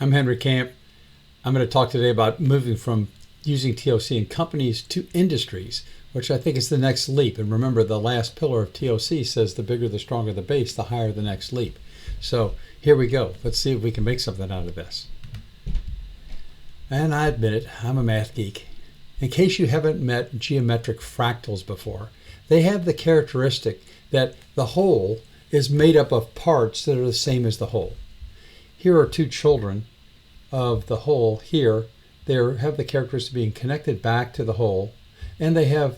I'm Henry Camp. I'm going to talk today about moving from using TOC in companies to industries, which I think is the next leap. And remember, the last pillar of TOC says the bigger, the stronger the base, the higher the next leap. So here we go. Let's see if we can make something out of this. And I admit it, I'm a math geek. In case you haven't met geometric fractals before, they have the characteristic that the whole is made up of parts that are the same as the whole. Here are two children of the whole here. They have the characteristic of being connected back to the whole, and they have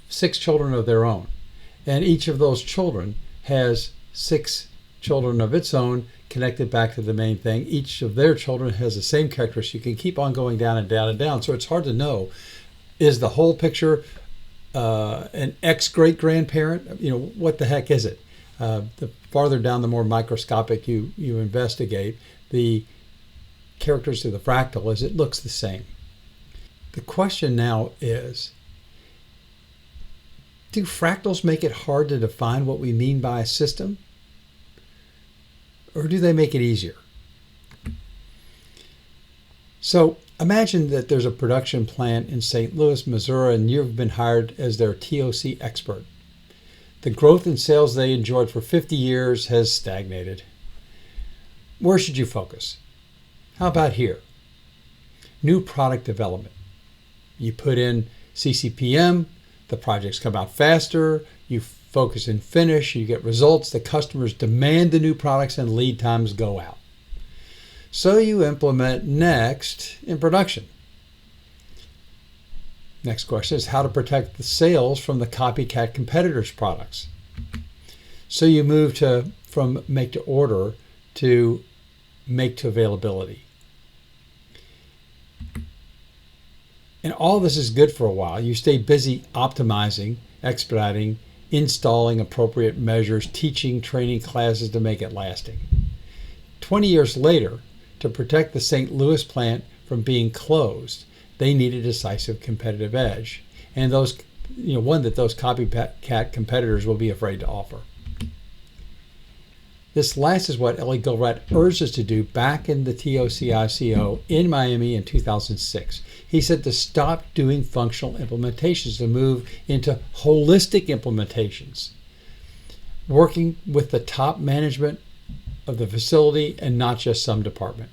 6 children of their own. And each of those children has 6 children of its own connected back to the main thing. Each of their children has the same characteristic. You can keep on going down and down and down. So it's hard to know, is the whole picture an ex-great-grandparent? What the heck is it? The farther down, the more microscopic you investigate, the characteristic of the fractal is it looks the same. The question now is, do fractals make it hard to define what we mean by a system? Or do they make it easier? So imagine that there's a production plant in St. Louis, Missouri, and you've been hired as their TOC expert. The growth in sales they enjoyed for 50 years has stagnated. Where should you focus? How about here? New product development. You put in CCPM, the projects come out faster, you focus and finish, you get results, the customers demand the new products, and lead times go out. So you implement next in production. Next question is how to protect the sales from the copycat competitors' products. So you move from make to order to make to availability. And all this is good for a while. You stay busy optimizing, expediting, installing appropriate measures, teaching, training classes to make it lasting. 20 years later, to protect the St. Louis plant from being closed, they need a decisive competitive edge, and one that those copycat competitors will be afraid to offer. This last is what Ellie Gilrat urged us to do back in the TOCICO in Miami in 2006. He said to stop doing functional implementations, to move into holistic implementations, working with the top management of the facility and not just some department.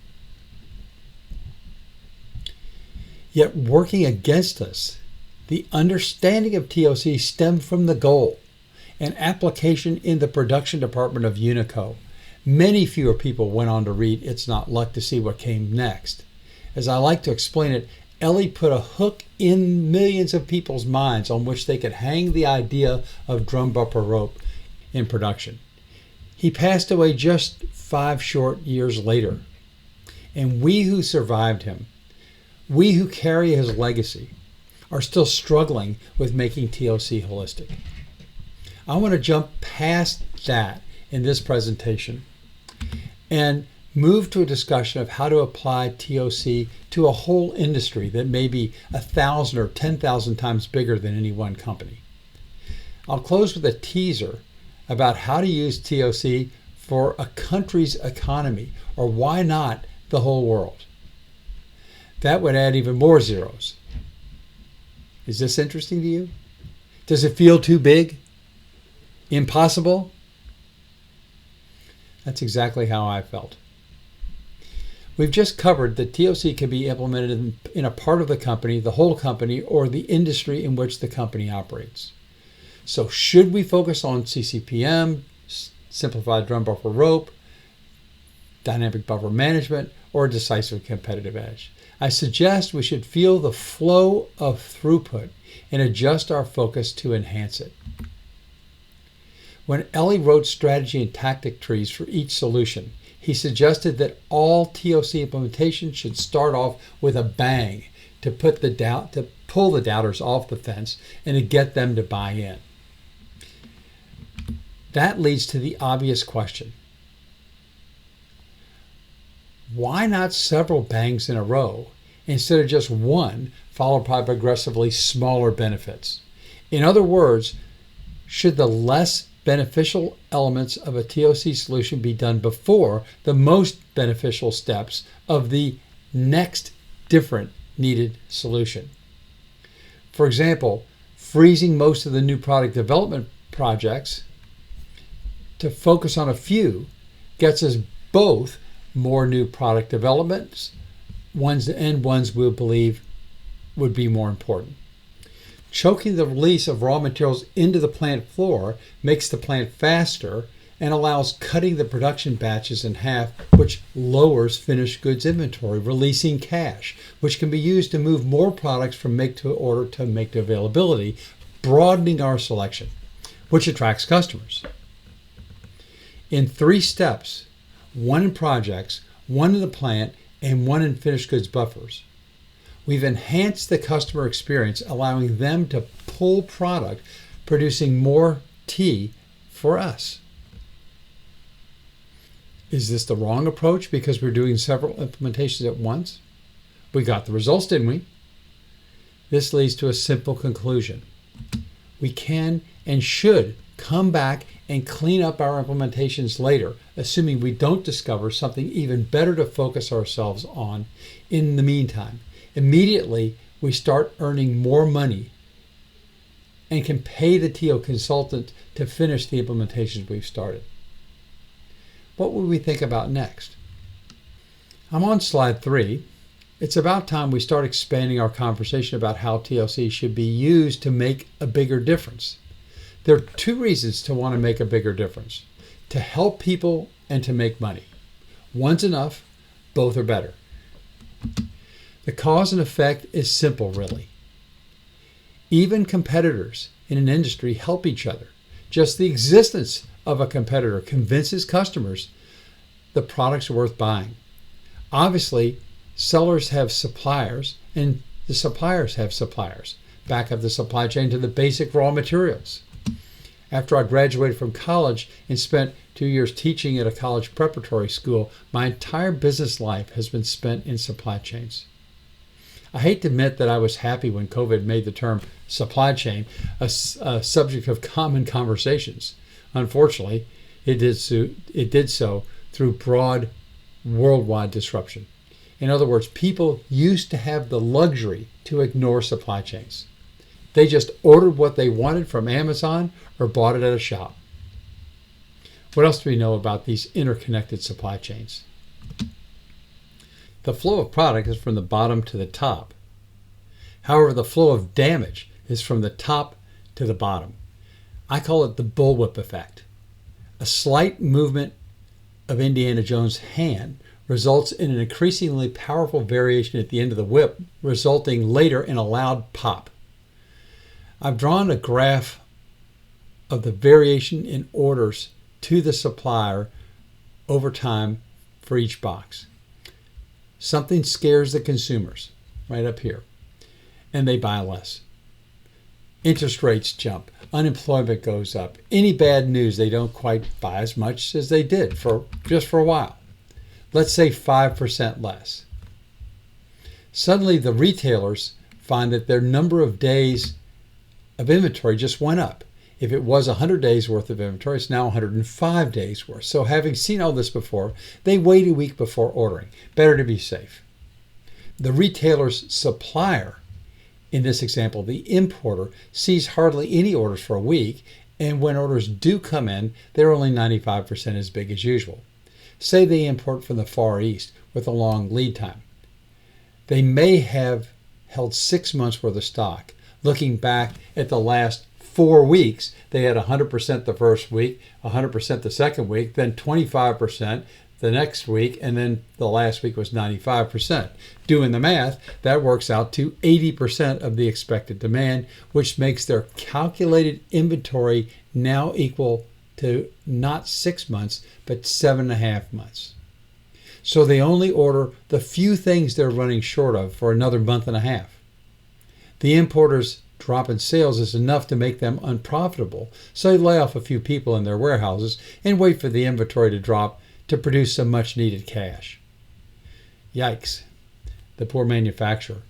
Yet working against us, the understanding of TOC stemmed from the goal, an application in the production department of Unico. Many fewer people went on to read It's Not Luck to see what came next. As I like to explain it, Ellie put a hook in millions of people's minds on which they could hang the idea of drum buffer rope in production. He passed away just 5 short years later, and we who survived him, we who carry his legacy, are still struggling with making TOC holistic. I want to jump past that in this presentation and move to a discussion of how to apply TOC to a whole industry that may be 1,000 or 10,000 times bigger than any one company. I'll close with a teaser about how to use TOC for a country's economy, or why not the whole world. That would add even more zeros. Is this interesting to you? Does it feel too big? Impossible? That's exactly how I felt. We've just covered that TOC can be implemented in a part of the company, the whole company, or the industry in which the company operates. So should we focus on CCPM, simplified drum buffer rope, dynamic buffer management, or decisive competitive edge? I suggest we should feel the flow of throughput and adjust our focus to enhance it. When Ellie wrote strategy and tactic trees for each solution, he suggested that all TOC implementations should start off with a bang to pull the doubters off the fence and to get them to buy in. That leads to the obvious question. Why not several bangs in a row instead of just one followed by progressively smaller benefits? In other words, should the less beneficial elements of a TOC solution be done before the most beneficial steps of the next different needed solution. For example, freezing most of the new product development projects to focus on a few gets us both more new product developments, ones we'll believe would be more important. Choking the release of raw materials into the plant floor makes the plant faster and allows cutting the production batches in half, which lowers finished goods inventory, releasing cash, which can be used to move more products from make to order to make to availability, broadening our selection, which attracts customers. In 3 steps, 1 in projects, 1 in the plant, and 1 in finished goods buffers, we've enhanced the customer experience, allowing them to pull product, producing more tea for us. Is this the wrong approach because we're doing several implementations at once? We got the results, didn't we? This leads to a simple conclusion. We can and should come back and clean up our implementations later, assuming we don't discover something even better to focus ourselves on in the meantime. Immediately, we start earning more money and can pay the TO consultant to finish the implementations we've started. What would we think about next? I'm on slide 3. It's about time we start expanding our conversation about how TOC should be used to make a bigger difference. There are 2 reasons to want to make a bigger difference: to help people and to make money. One's enough, both are better. The cause and effect is simple, really. Even competitors in an industry help each other. Just the existence of a competitor convinces customers the products are worth buying. Obviously, sellers have suppliers and the suppliers have suppliers. Back up the supply chain to the basic raw materials. After I graduated from college and spent 2 years teaching at a college preparatory school, my entire business life has been spent in supply chains. I hate to admit that I was happy when COVID made the term supply chain a subject of common conversations. Unfortunately, it did so through broad worldwide disruption. In other words, people used to have the luxury to ignore supply chains. They just ordered what they wanted from Amazon or bought it at a shop. What else do we know about these interconnected supply chains? The flow of product is from the bottom to the top. However, the flow of damage is from the top to the bottom. I call it the bullwhip effect. A slight movement of Indiana Jones' hand results in an increasingly powerful variation at the end of the whip, resulting later in a loud pop. I've drawn a graph of the variation in orders to the supplier over time for each box. Something scares the consumers, right up here, and they buy less. Interest rates jump, unemployment goes up. Any bad news, they don't quite buy as much as they did just for a while. Let's say 5% less. Suddenly the retailers find that their number of days of inventory just went up. If it was 100 days worth of inventory, it's now 105 days worth. So having seen all this before, they wait a week before ordering. Better to be safe. The retailer's supplier, in this example, the importer, sees hardly any orders for a week, and when orders do come in, they're only 95% as big as usual. Say they import from the Far East with a long lead time. They may have held 6 months worth of stock. Looking back at the last 4 weeks, they had 100% the first week, 100% the second week, then 25% the next week, and then the last week was 95%. Doing the math, that works out to 80% of the expected demand, which makes their calculated inventory now equal to not 6 months, but 7.5 months. So they only order the few things they're running short of for another month and a half. The importer's drop in sales is enough to make them unprofitable, so they lay off a few people in their warehouses and wait for the inventory to drop to produce some much needed cash. Yikes, the poor manufacturer.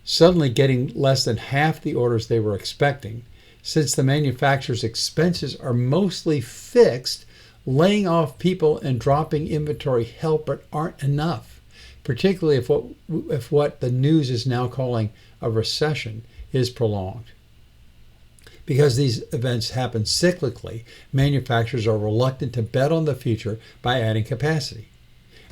Suddenly getting less than half the orders they were expecting, Since the manufacturer's expenses are mostly fixed, laying off people and dropping inventory help but aren't enough, particularly if what the news is now calling a recession is prolonged. Because these events happen cyclically, manufacturers are reluctant to bet on the future by adding capacity.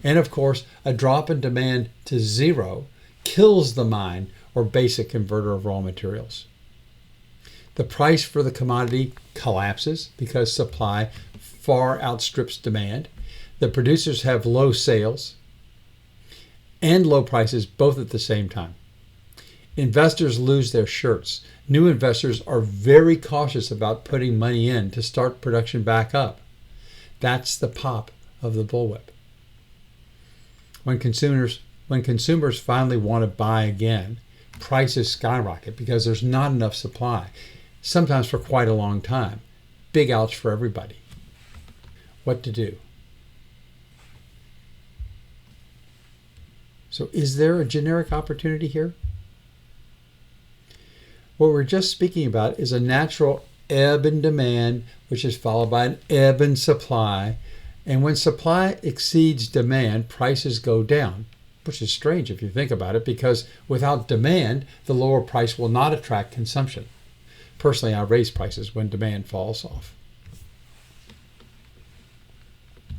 And of course, a drop in demand to zero kills the mine or basic converter of raw materials. The price for the commodity collapses because supply far outstrips demand. The producers have low sales and low prices both at the same time. Investors lose their shirts. New investors are very cautious about putting money in to start production back up. That's the pop of the bullwhip. When consumers finally want to buy again, prices skyrocket because there's not enough supply, sometimes for quite a long time. Big ouch for everybody. What to do? So is there a generic opportunity here? What we're just speaking about is a natural ebb in demand, which is followed by an ebb in supply. And when supply exceeds demand, prices go down, which is strange if you think about it, because without demand, the lower price will not attract consumption. Personally, I raise prices when demand falls off.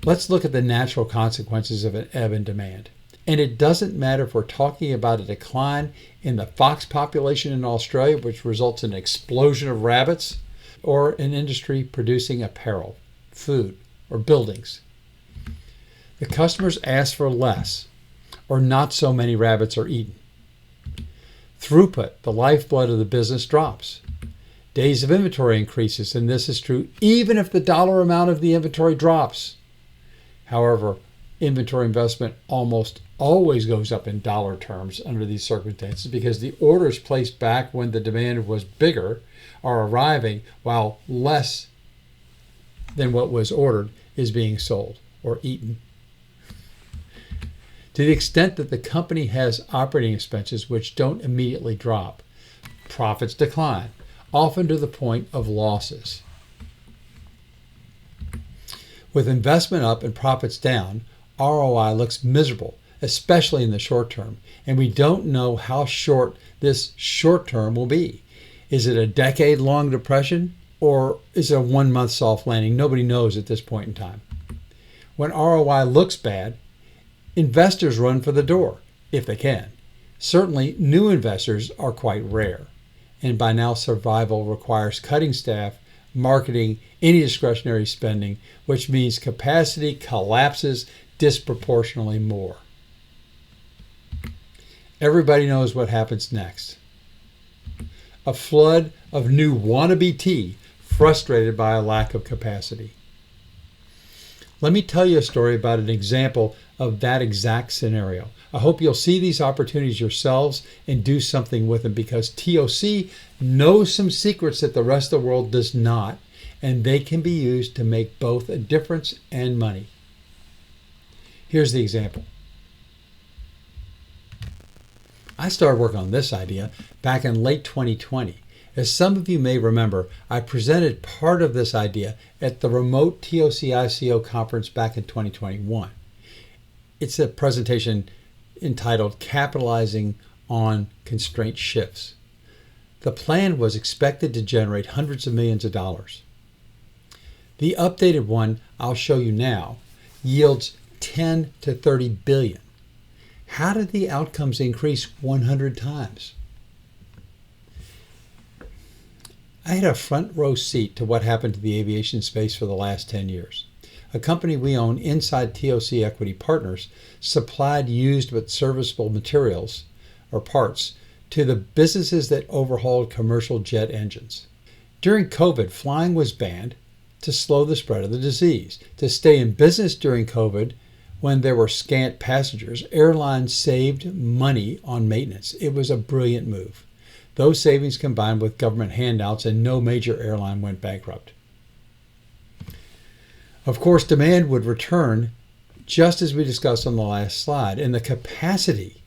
Let's look at the natural consequences of an ebb in demand. And it doesn't matter if we're talking about a decline in the fox population in Australia, which results in an explosion of rabbits, or an industry producing apparel, food, or buildings. The customers ask for less, or not so many rabbits are eaten. Throughput, the lifeblood of the business, drops. Days of inventory increases, and this is true even if the dollar amount of the inventory drops. However, inventory investment almost always goes up in dollar terms under these circumstances because the orders placed back when the demand was bigger are arriving while less than what was ordered is being sold or eaten. To the extent that the company has operating expenses which don't immediately drop, profits decline, often to the point of losses. With investment up and profits down, ROI looks miserable, especially in the short term, and we don't know how short this short term will be. Is it a decade-long depression, or is it a one-month soft landing? Nobody knows at this point in time. When ROI looks bad, investors run for the door, if they can. Certainly, new investors are quite rare, and by now survival requires cutting staff, marketing, any discretionary spending, which means capacity collapses disproportionately more. Everybody knows what happens next. A flood of new wannabe tea, frustrated by a lack of capacity. Let me tell you a story about an example of that exact scenario. I hope you'll see these opportunities yourselves and do something with them, because TOC knows some secrets that the rest of the world does not, and they can be used to make both a difference and money. Here's the example. I started working on this idea back in late 2020. As some of you may remember, I presented part of this idea at the remote TOC-ICO conference back in 2021. It's a presentation entitled Capitalizing on Constraint Shifts. The plan was expected to generate hundreds of millions of dollars. The updated one I'll show you now yields 10 to 30 billion. How did the outcomes increase 100 times? I had a front row seat to what happened to the aviation space for the last 10 years. A company we own inside TOC Equity Partners supplied used but serviceable materials or parts to the businesses that overhauled commercial jet engines. During COVID, flying was banned to slow the spread of the disease. To stay in business during COVID, when there were scant passengers, airlines saved money on maintenance. It was a brilliant move. Those savings combined with government handouts, and no major airline went bankrupt. Of course, demand would return, just as we discussed on the last slide, and the capacity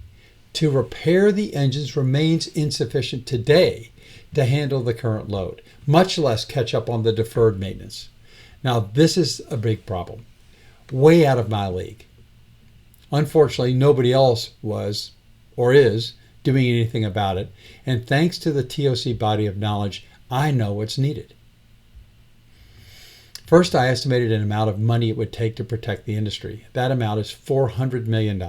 to repair the engines remains insufficient today to handle the current load, much less catch up on the deferred maintenance. Now, this is a big problem, way out of my league. Unfortunately, nobody else was or is doing anything about it, and thanks to the TOC body of knowledge, I know what's needed. First, I estimated an amount of money it would take to protect the industry. That amount is $400 million.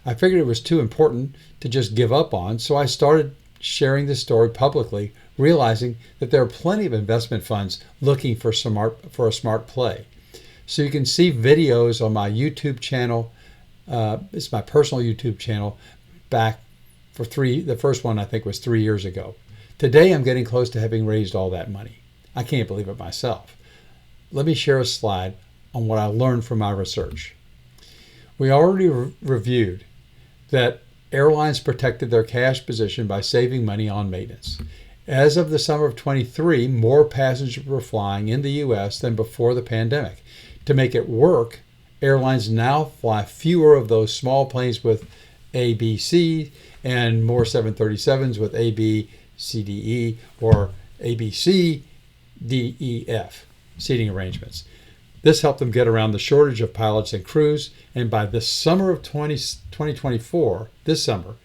I figured it was too important to just give up on, so I started sharing this story publicly, realizing that there are plenty of investment funds looking for a smart play. So you can see videos on my YouTube channel. It's my personal YouTube channel back for the first one I think was 3 years ago. Today I'm getting close to having raised all that money. I can't believe it myself. Let me share a slide on what I learned from my research. We already reviewed that airlines protected their cash position by saving money on maintenance. As of the summer of 23, more passengers were flying in the U.S. than before the pandemic. To make it work, airlines now fly fewer of those small planes with ABC and more 737s with ABCDE or ABCDEF seating arrangements. This helped them get around the shortage of pilots and crews, and by the summer of 2024, this summer,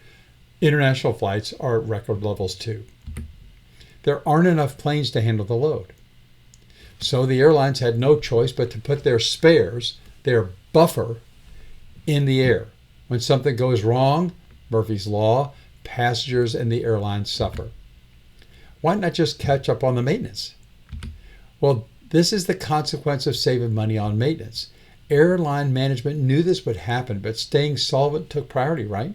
international flights are at record levels too. There aren't enough planes to handle the load. So the airlines had no choice but to put their spares, their buffer, in the air. When something goes wrong, Murphy's Law, passengers and the airlines suffer. Why not just catch up on the maintenance? Well, this is the consequence of saving money on maintenance. Airline management knew this would happen, but staying solvent took priority, right?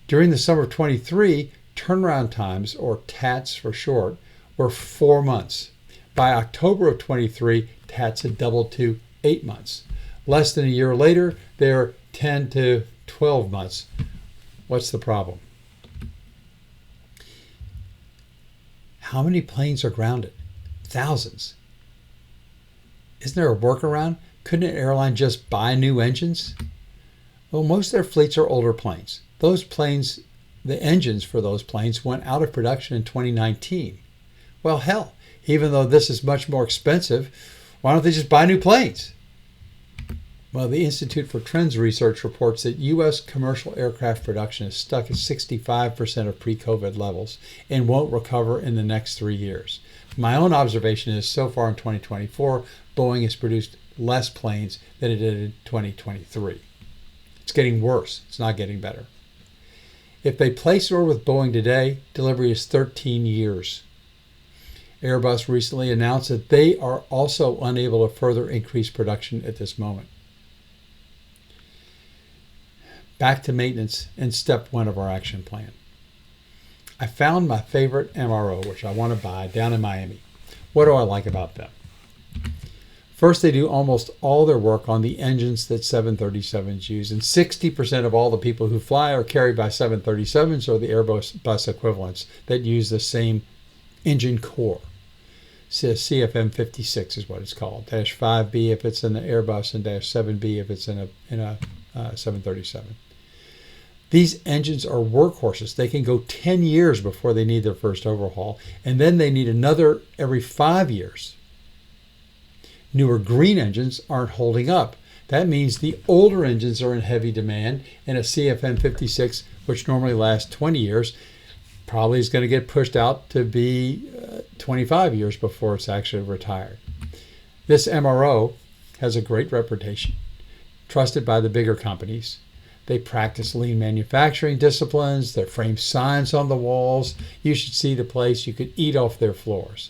During the summer of 23, turnaround times, or TATs for short, were 4 months. By October of 23, TATs had doubled to 8 months. Less than a year later, they're 10 to 12 months. What's the problem? How many planes are grounded? Thousands. Isn't there a workaround? Couldn't an airline just buy new engines? Well, most of their fleets are older planes. Those planes, the engines for those planes went out of production in 2019. Well, hell, even though this is much more expensive, why don't they just buy new planes? Well, the Institute for Trends Research reports that U.S. commercial aircraft production is stuck at 65% of pre-COVID levels and won't recover in the next 3 years. My own observation is so far in 2024, Boeing has produced less planes than it did in 2023. It's getting worse. It's not getting better. If they place an order with Boeing today, delivery is 13 years. Airbus recently announced that they are also unable to further increase production at this moment. Back to maintenance and step 1 of our action plan. I found my favorite MRO, which I want to buy, down in Miami. What do I like about them? First, they do almost all their work on the engines that 737s use, and 60% of all the people who fly are carried by 737s or the Airbus equivalents that use the same engine core. CFM 56 is what it's called. Dash 5B if it's in the Airbus, and Dash 7B if it's in a 737. These engines are workhorses. They can go 10 years before they need their first overhaul, and then they need another every 5 years. Newer green engines aren't holding up. That means the older engines are in heavy demand, and a CFM 56, which normally lasts 20 years, probably is going to get pushed out to be 25 years before it's actually retired. This MRO has a great reputation, trusted by the bigger companies. They practice lean manufacturing disciplines. They frame signs on the walls. You should see the place. You could eat off their floors.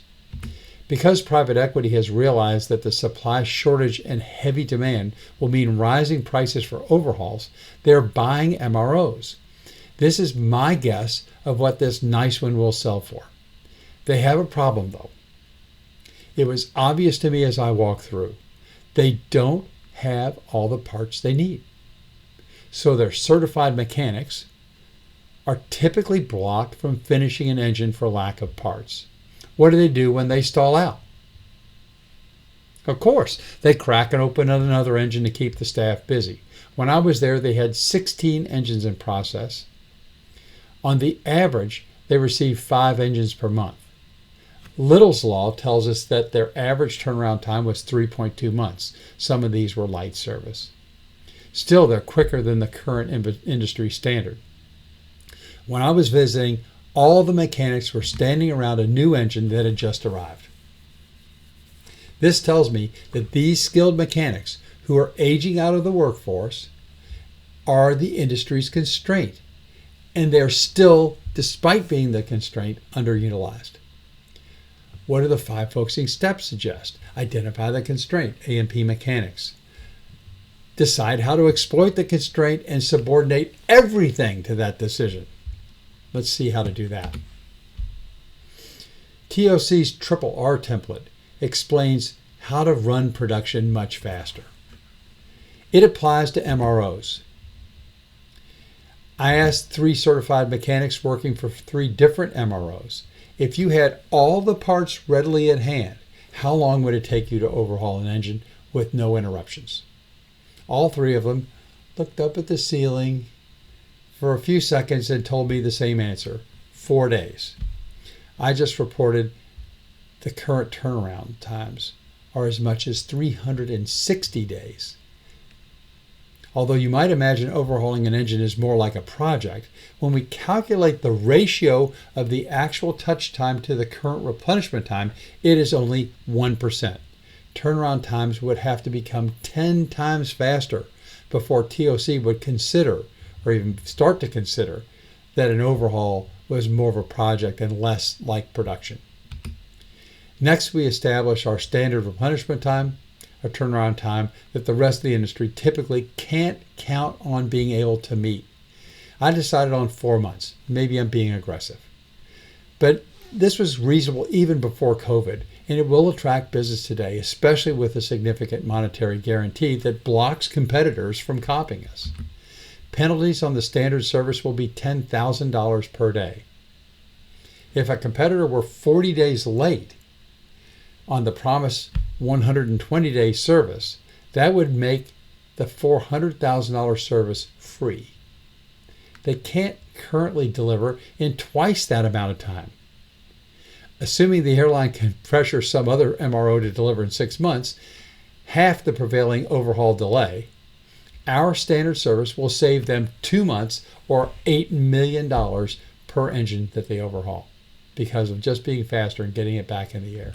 Because private equity has realized that the supply shortage and heavy demand will mean rising prices for overhauls, they're buying MROs. This is my guess of what this nice one will sell for. They have a problem, though. It was obvious to me as I walked through. They don't have all the parts they need. So their certified mechanics are typically blocked from finishing an engine for lack of parts. What do they do when they stall out? Of course, they crack and open another engine to keep the staff busy. When I was there, they had 16 engines in process. On the average, they receive 5 engines per month. Little's Law tells us that their average turnaround time was 3.2 months. Some of these were light service. Still, they're quicker than the current industry standard. When I was visiting, all the mechanics were standing around a new engine that had just arrived. This tells me that these skilled mechanics who are aging out of the workforce are the industry's constraint, and they're still, despite being the constraint, underutilized. What do the 5 focusing steps suggest? Identify the constraint, A&P mechanics. Decide how to exploit the constraint and subordinate everything to that decision. Let's see how to do that. TOC's Triple R template explains how to run production much faster. It applies to MROs. I asked 3 certified mechanics working for 3 different MROs, if you had all the parts readily at hand, how long would it take you to overhaul an engine with no interruptions? All 3 of them looked up at the ceiling for a few seconds and told me the same answer, 4 days. I just reported the current turnaround times are as much as 360 days. Although you might imagine overhauling an engine is more like a project, when we calculate the ratio of the actual touch time to the current replenishment time, it is only 1%. Turnaround times would have to become 10 times faster before TOC would consider, or even start to consider, that an overhaul was more of a project and less like production. Next, we establish our standard replenishment time, a turnaround time that the rest of the industry typically can't count on being able to meet. I decided on 4 months. Maybe I'm being aggressive. But this was reasonable even before COVID, and it will attract business today, especially with a significant monetary guarantee that blocks competitors from copying us. Penalties on the standard service will be $10,000 per day. If a competitor were 40 days late on the promised 120-day service, that would make the $400,000 service free. They can't currently deliver in twice that amount of time. Assuming the airline can pressure some other MRO to deliver in 6 months, half the prevailing overhaul delay, our standard service will save them 2 months or $8 million per engine that they overhaul because of just being faster and getting it back in the air.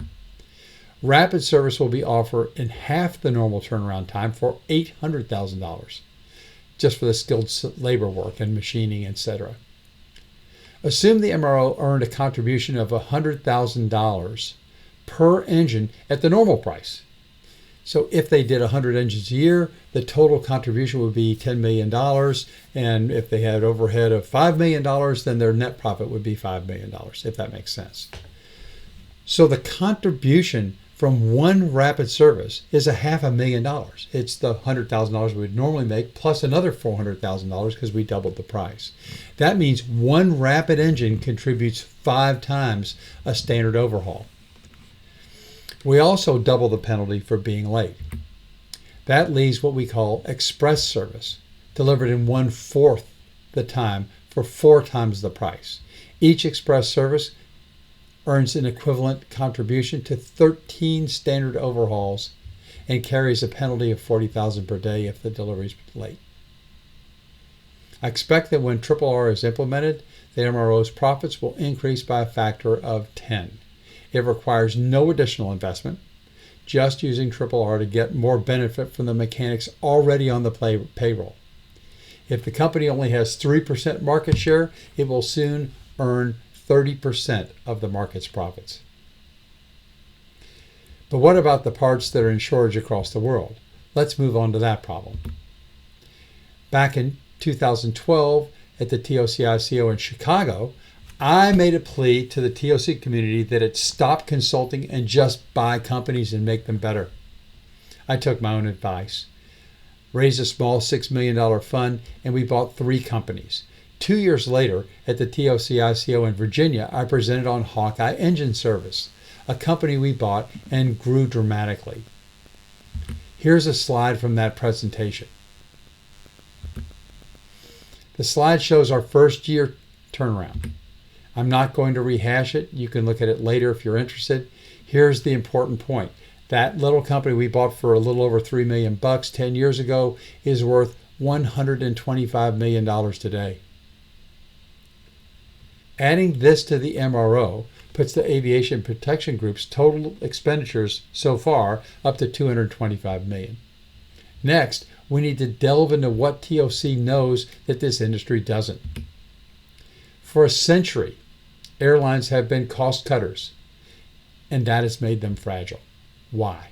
Rapid service will be offered in half the normal turnaround time for $800,000, just for the skilled labor work and machining, etc. Assume the MRO earned a contribution of $100,000 per engine at the normal price. So if they did 100 engines a year, the total contribution would be $10 million. And if they had overhead of $5 million, then their net profit would be $5 million, if that makes sense. So the contribution from one rapid service is $500,000. It's the $100,000 we would normally make plus another $400,000 because we doubled the price. That means one rapid engine contributes 5 times a standard overhaul. We also double the penalty for being late. That leaves what we call express service, delivered in 1/4 the time for 4 times the price. Each express service earns an equivalent contribution to 13 standard overhauls and carries a penalty of $40,000 per day if the delivery is late. I expect that when Triple R is implemented, the MRO's profits will increase by a factor of 10. It requires no additional investment, just using Triple R to get more benefit from the mechanics already on the payroll. If the company only has 3% market share, it will soon earn 30% of the market's profits. But what about the parts that are in shortage across the world? Let's move on to that problem. Back in 2012 at the TOCICO in Chicago, I made a plea to the TOC community that it stop consulting and just buy companies and make them better. I took my own advice, raised a small $6 million fund, and we bought 3 companies. 2 years later, at the TOCICO in Virginia, I presented on Hawkeye Engine Service, a company we bought and grew dramatically. Here's a slide from that presentation. The slide shows our first year turnaround. I'm not going to rehash it. You can look at it later if you're interested. Here's the important point. That little company we bought for a little over $3 million 10 years ago is worth $125 million today. Adding this to the MRO puts the Aviation Protection Group's total expenditures so far up to $225 million. Next, we need to delve into what TOC knows that this industry doesn't. For a century, airlines have been cost cutters, and that has made them fragile. Why?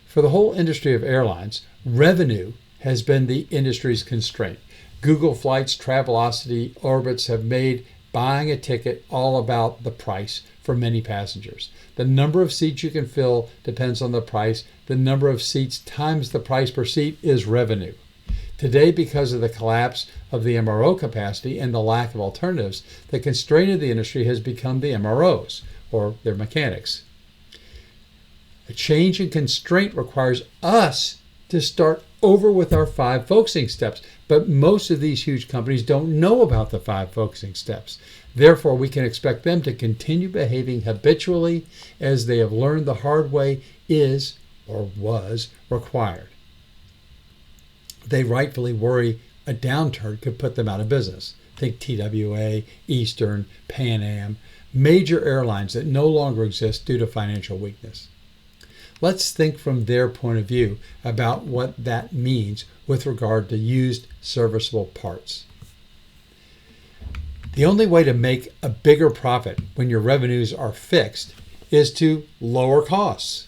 For the whole industry of airlines, revenue has been the industry's constraint. Google Flights, Travelocity, Orbitz have made buying a ticket all about the price for many passengers. The number of seats you can fill depends on the price. The number of seats times the price per seat is revenue. Today, because of the collapse of the MRO capacity and the lack of alternatives, the constraint of the industry has become the MROs, or their mechanics. A change in constraint requires us to start over with our 5 focusing steps, but most of these huge companies don't know about the 5 focusing steps. Therefore, we can expect them to continue behaving habitually as they have learned the hard way is or was required. They rightfully worry a downturn could put them out of business. Think TWA, Eastern, Pan Am, major airlines that no longer exist due to financial weakness. Let's think from their point of view about what that means with regard to used serviceable parts. The only way to make a bigger profit when your revenues are fixed is to lower costs.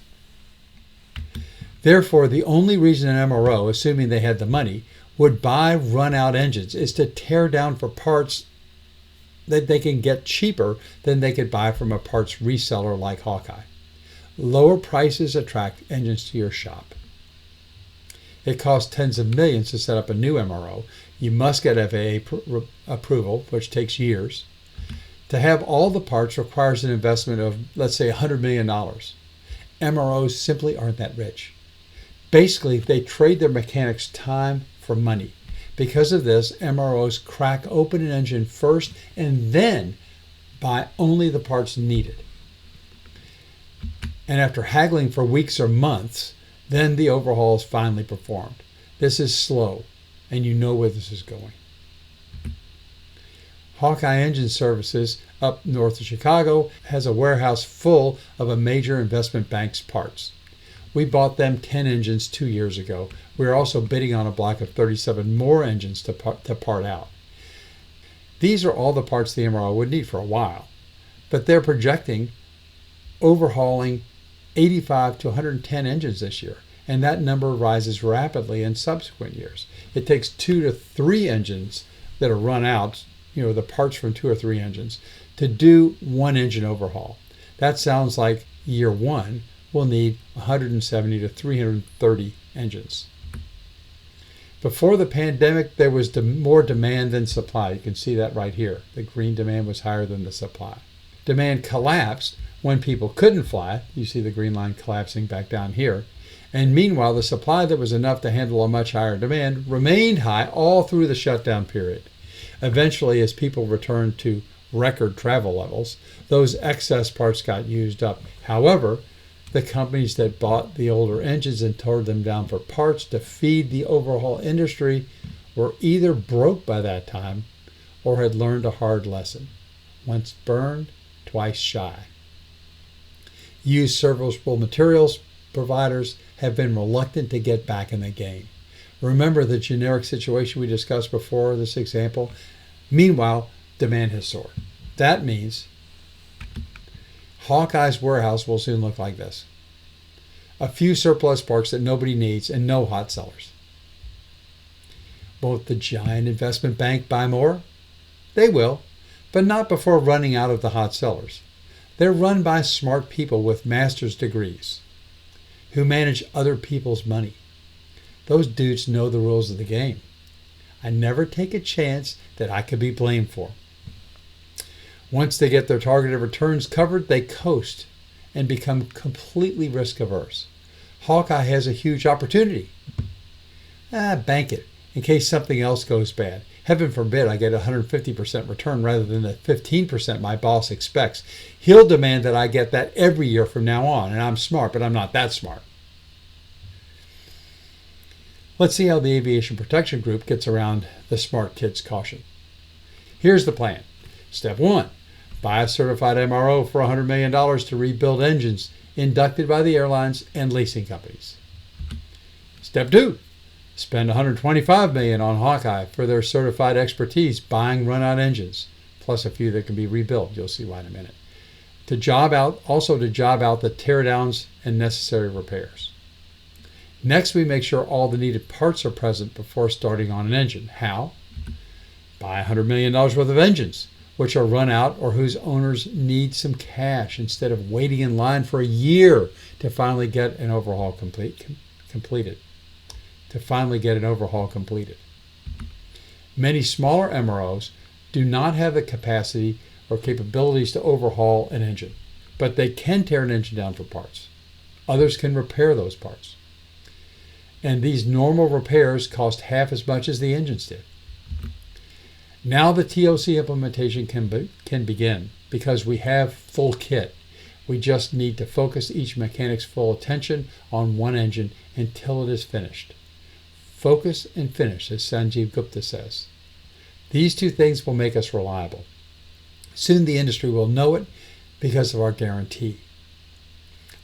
Therefore, the only reason an MRO, assuming they had the money, would buy run-out engines is to tear down for parts that they can get cheaper than they could buy from a parts reseller like Hawkeye. Lower prices attract engines to your shop. It costs tens of millions to set up a new MRO. You must get FAA approval, which takes years. To have all the parts requires an investment of, let's say, $100 million. MROs simply aren't that rich. Basically, they trade their mechanics time for money. Because of this, MROs crack open an engine first and then buy only the parts needed. And after haggling for weeks or months, then the overhaul is finally performed. This is slow, and you know where this is going. Hawkeye Engine Services up north of Chicago has a warehouse full of a major investment bank's parts. We bought them 10 engines 2 years ago. We are also bidding on a block of 37 more engines to part out. These are all the parts the MRO would need for a while, but they're projecting overhauling 85 to 110 engines this year, and that number rises rapidly in subsequent years. It takes 2 to 3 engines that are run out, the parts from 2 or 3 engines, to do one engine overhaul. That sounds like year 1 will need 170 to 330 engines. Before the pandemic, there was more demand than supply. You can see that right here. The green demand was higher than the supply. Demand collapsed when people couldn't fly. You see the green line collapsing back down here. And meanwhile, the supply that was enough to handle a much higher demand remained high all through the shutdown period. Eventually, as people returned to record travel levels, those excess parts got used up. However, the companies that bought the older engines and tore them down for parts to feed the overhaul industry were either broke by that time or had learned a hard lesson. Once burned, twice shy. Used serviceable materials providers have been reluctant to get back in the game. Remember the generic situation we discussed before this example? Meanwhile, demand has soared. That means Hawkeye's warehouse will soon look like this. A few surplus parts that nobody needs and no hot sellers. Won't the giant investment bank buy more? They will, but not before running out of the hot sellers. They're run by smart people with master's degrees who manage other people's money. Those dudes know the rules of the game. I never take a chance that I could be blamed for. Once they get their targeted returns covered, they coast and become completely risk averse. Hawkeye has a huge opportunity. Bank it in case something else goes bad. Heaven forbid I get a 150% return rather than the 15% my boss expects. He'll demand that I get that every year from now on, and I'm smart, but I'm not that smart. Let's see how the Aviation Protection Group gets around the smart kid's caution. Here's the plan. Step 1, buy a certified MRO for $100 million to rebuild engines inducted by the airlines and leasing companies. Step 2, spend $125 million on Hawkeye for their certified expertise buying run-out engines, plus a few that can be rebuilt. You'll see why in a minute. To job out the teardowns and necessary repairs. Next, we make sure all the needed parts are present before starting on an engine. How? Buy $100 million worth of engines, which are run out or whose owners need some cash instead of waiting in line for a year to finally get an overhaul completed. Many smaller MROs do not have the capacity or capabilities to overhaul an engine, but they can tear an engine down for parts. Others can repair those parts. And these normal repairs cost half as much as the engines did. Now the TOC implementation can begin because we have full kit. We just need to focus each mechanic's full attention on one engine until it is finished. Focus and finish, as Sanjeev Gupta says. These two things will make us reliable. Soon the industry will know it because of our guarantee.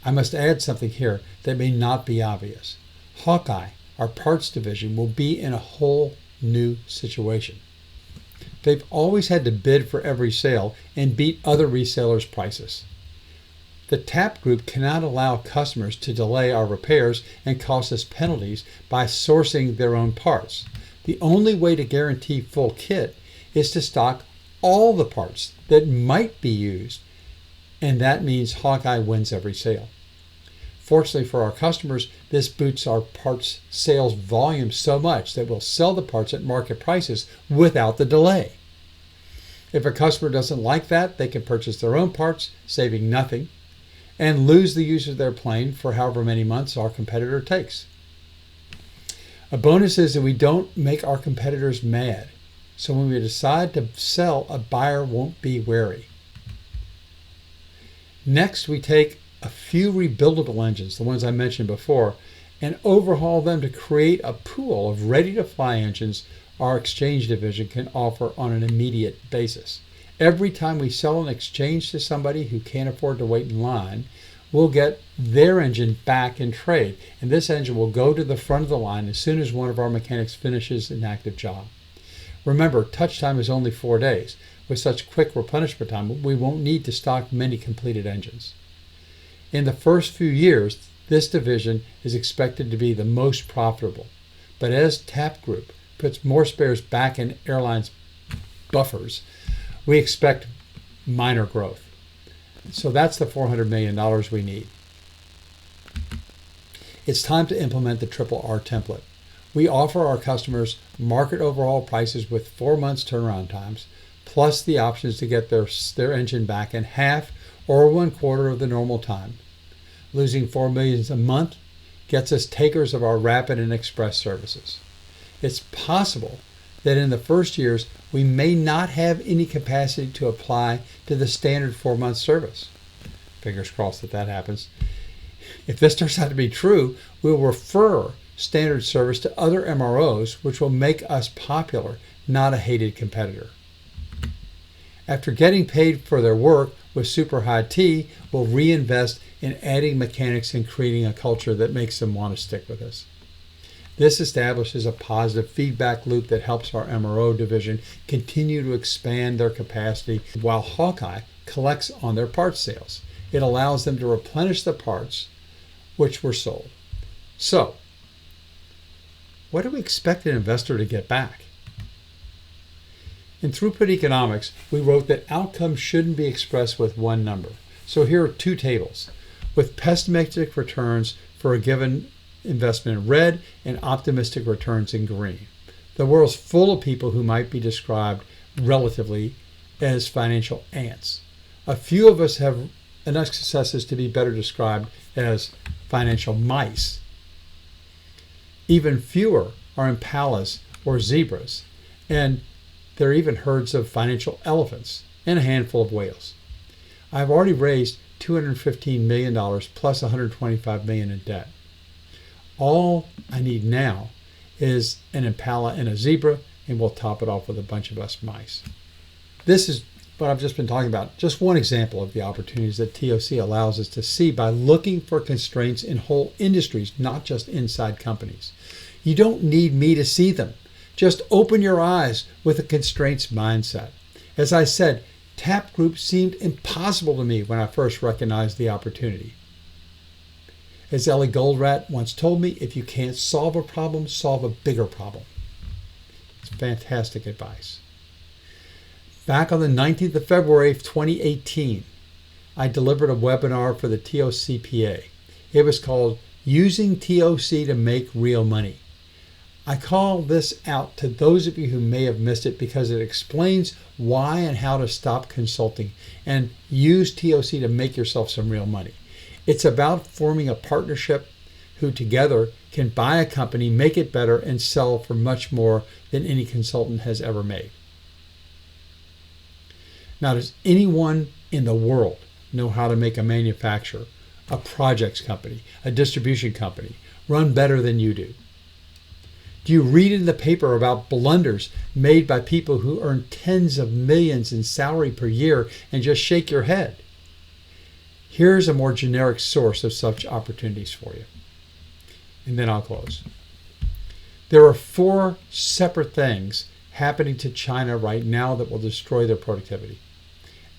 I must add something here that may not be obvious. Hawkeye, our parts division, will be in a whole new situation. They've always had to bid for every sale and beat other resellers' prices. The TAP group cannot allow customers to delay our repairs and cost us penalties by sourcing their own parts. The only way to guarantee full kit is to stock all the parts that might be used, and that means Hawkeye wins every sale. Fortunately for our customers, this boosts our parts sales volume so much that we'll sell the parts at market prices without the delay. If a customer doesn't like that, they can purchase their own parts, saving nothing, and lose the use of their plane for however many months our competitor takes. A bonus is that we don't make our competitors mad, so when we decide to sell, a buyer won't be wary. Next, we take a few rebuildable engines, the ones I mentioned before, and overhaul them to create a pool of ready-to-fly engines our exchange division can offer on an immediate basis. Every time we sell an exchange to somebody who can't afford to wait in line, we'll get their engine back in trade, and this engine will go to the front of the line as soon as one of our mechanics finishes an active job. Remember, touch time is only 4 days. With such quick replenishment time, we won't need to stock many completed engines. In the first few years, this division is expected to be the most profitable. But as TAP Group puts more spares back in airlines' buffers, we expect minor growth. So that's the $400 million we need. It's time to implement the Triple R template. We offer our customers market overhaul prices with 4 months turnaround times, plus the options to get their engine back in half or 1/4 of the normal time. Losing $4 million a month gets us takers of our rapid and express services. It's possible that in the first years we may not have any capacity to apply to the standard 4-month service. Fingers crossed that happens. If this turns out to be true, we'll refer standard service to other MROs, which will make us popular, not a hated competitor. After getting paid for their work with super high T, we'll reinvest in adding mechanics and creating a culture that makes them want to stick with us. This establishes a positive feedback loop that helps our MRO division continue to expand their capacity while Hawkeye collects on their parts sales. It allows them to replenish the parts which were sold. So, what do we expect an investor to get back? In Throughput Economics, we wrote that outcomes shouldn't be expressed with one number. So here are 2 tables with pessimistic returns for a given investment in red and optimistic returns in green. The world's full of people who might be described relatively as financial ants. A few of us have enough successes to be better described as financial mice. Even fewer are impalas or zebras, And there are even herds of financial elephants and a handful of whales. I've already raised $215 million plus $125 million in debt. All I need now is an impala and a zebra, and we'll top it off with a bunch of us mice. This is what I've just been talking about. Just one example of the opportunities that TOC allows us to see by looking for constraints in whole industries, not just inside companies. You don't need me to see them. Just open your eyes with a constraints mindset. As I said, TAP Group seemed impossible to me when I first recognized the opportunity. As Ellie Goldratt once told me, if you can't solve a problem, solve a bigger problem. It's fantastic advice. Back on the 19th of February of 2018, I delivered a webinar for the TOCPA. It was called Using TOC to Make Real Money. I call this out to those of you who may have missed it because it explains why and how to stop consulting and use TOC to make yourself some real money. It's about forming a partnership who together can buy a company, make it better, and sell for much more than any consultant has ever made. Now, does anyone in the world know how to make a manufacturer, a projects company, a distribution company run better than you do? Do you read in the paper about blunders made by people who earn tens of millions in salary per year and just shake your head? Here's a more generic source of such opportunities for you. And then I'll close. There are 4 separate things happening to China right now that will destroy their productivity.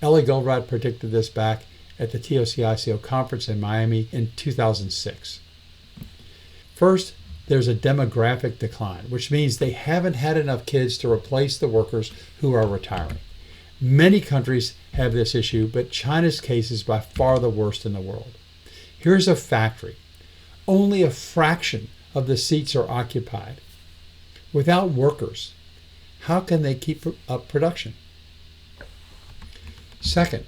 Ellie Goldratt predicted this back at the TOC-ICO conference in Miami in 2006. First, there's a demographic decline, which means they haven't had enough kids to replace the workers who are retiring. Many countries have this issue, but China's case is by far the worst in the world. Here's a factory. Only a fraction of the seats are occupied. Without workers, how can they keep up production? Second,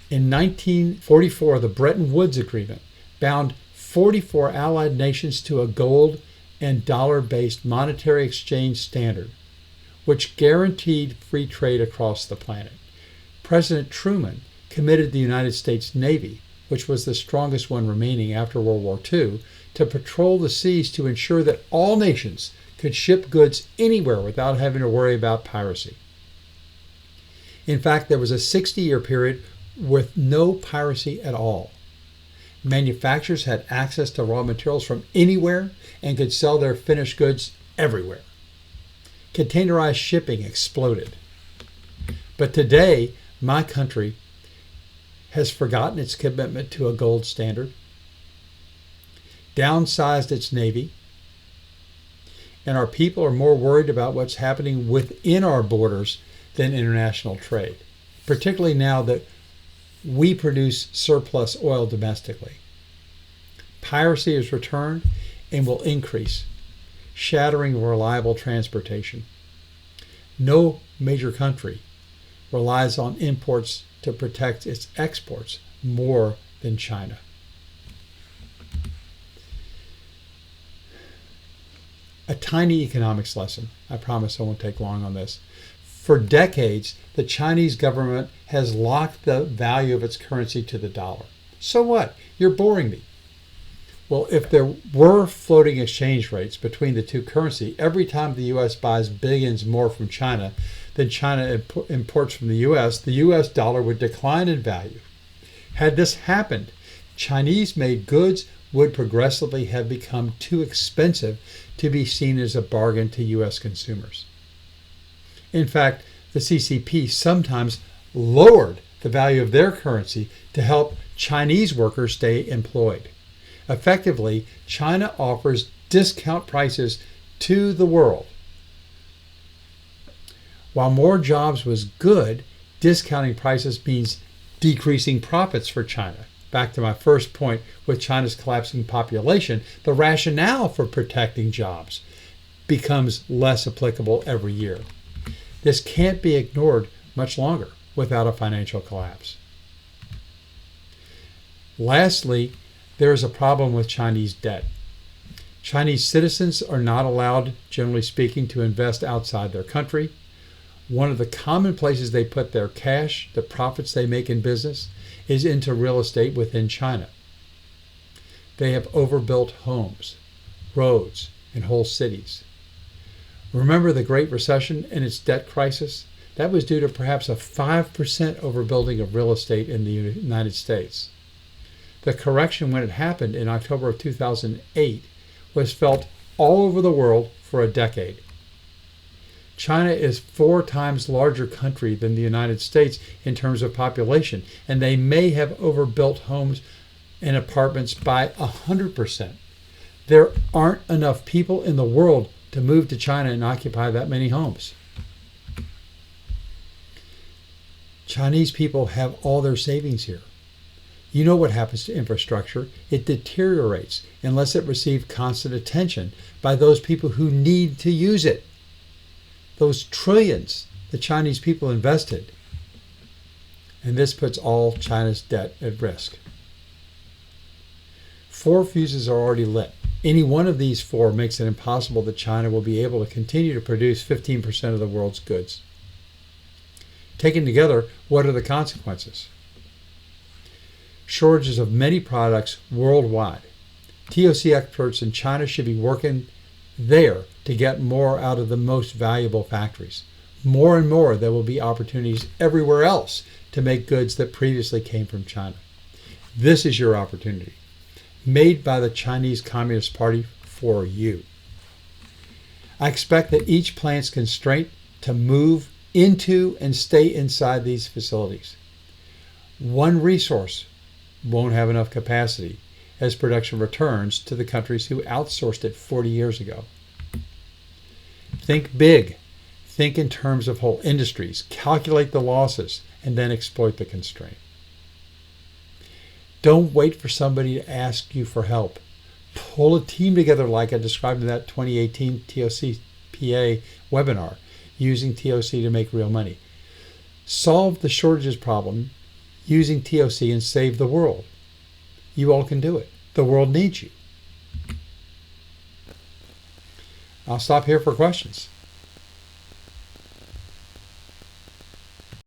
in 1944, the Bretton Woods Agreement bound 44 allied nations to a gold and dollar-based monetary exchange standard, which guaranteed free trade across the planet. President Truman committed the United States Navy, which was the strongest one remaining after World War II, to patrol the seas to ensure that all nations could ship goods anywhere without having to worry about piracy. In fact, there was a 60-year period with no piracy at all. Manufacturers had access to raw materials from anywhere and could sell their finished goods everywhere. Containerized shipping exploded. But today, my country has forgotten its commitment to a gold standard, downsized its Navy, and our people are more worried about what's happening within our borders than international trade, particularly now that we produce surplus oil domestically. Piracy has returned and will increase, shattering reliable transportation. No major country relies on imports to protect its exports more than China. A tiny economics lesson. I promise I won't take long on this. For decades, the Chinese government has locked the value of its currency to the dollar. So what? You're boring me. Well, if there were floating exchange rates between the two currencies, every time the U.S. buys billions more from China than China imports from the U.S. dollar would decline in value. Had this happened, Chinese-made goods would progressively have become too expensive to be seen as a bargain to U.S. consumers. In fact, the CCP sometimes lowered the value of their currency to help Chinese workers stay employed. Effectively, China offers discount prices to the world. While more jobs was good, discounting prices means decreasing profits for China. Back to my first point, with China's collapsing population, the rationale for protecting jobs becomes less applicable every year. This can't be ignored much longer without a financial collapse. Lastly, there is a problem with Chinese debt. Chinese citizens are not allowed, generally speaking, to invest outside their country. One of the common places they put their cash, the profits they make in business, is into real estate within China. They have overbuilt homes, roads, and whole cities. Remember the Great Recession and its debt crisis? That was due to perhaps a 5% overbuilding of real estate in the United States. The correction when it happened in October of 2008 was felt all over the world for a decade. China is 4 times larger country than the United States in terms of population, and they may have overbuilt homes and apartments by 100%. There aren't enough people in the world to move to China and occupy that many homes. Chinese people have all their savings here. You know what happens to infrastructure. It deteriorates unless it receives constant attention by those people who need to use it. Those trillions the Chinese people invested. And this puts all China's debt at risk. 4 fuses are already lit. Any one of these 4 makes it impossible that China will be able to continue to produce 15% of the world's goods. Taken together, what are the consequences? Shortages of many products worldwide. TOC experts in China should be working there to get more out of the most valuable factories. More and more, there will be opportunities everywhere else to make goods that previously came from China. This is your opportunity, made by the Chinese Communist Party for you. I expect that each plant's constraint to move into and stay inside these facilities. One resource won't have enough capacity as production returns to the countries who outsourced it 40 years ago. Think big. Think in terms of whole industries. Calculate the losses and then exploit the constraint. Don't wait for somebody to ask you for help. Pull a team together like I described in that 2018 TOCPA webinar, using TOC to make real money. Solve the shortages problem using TOC and save the world. You all can do it. The world needs you. I'll stop here for questions.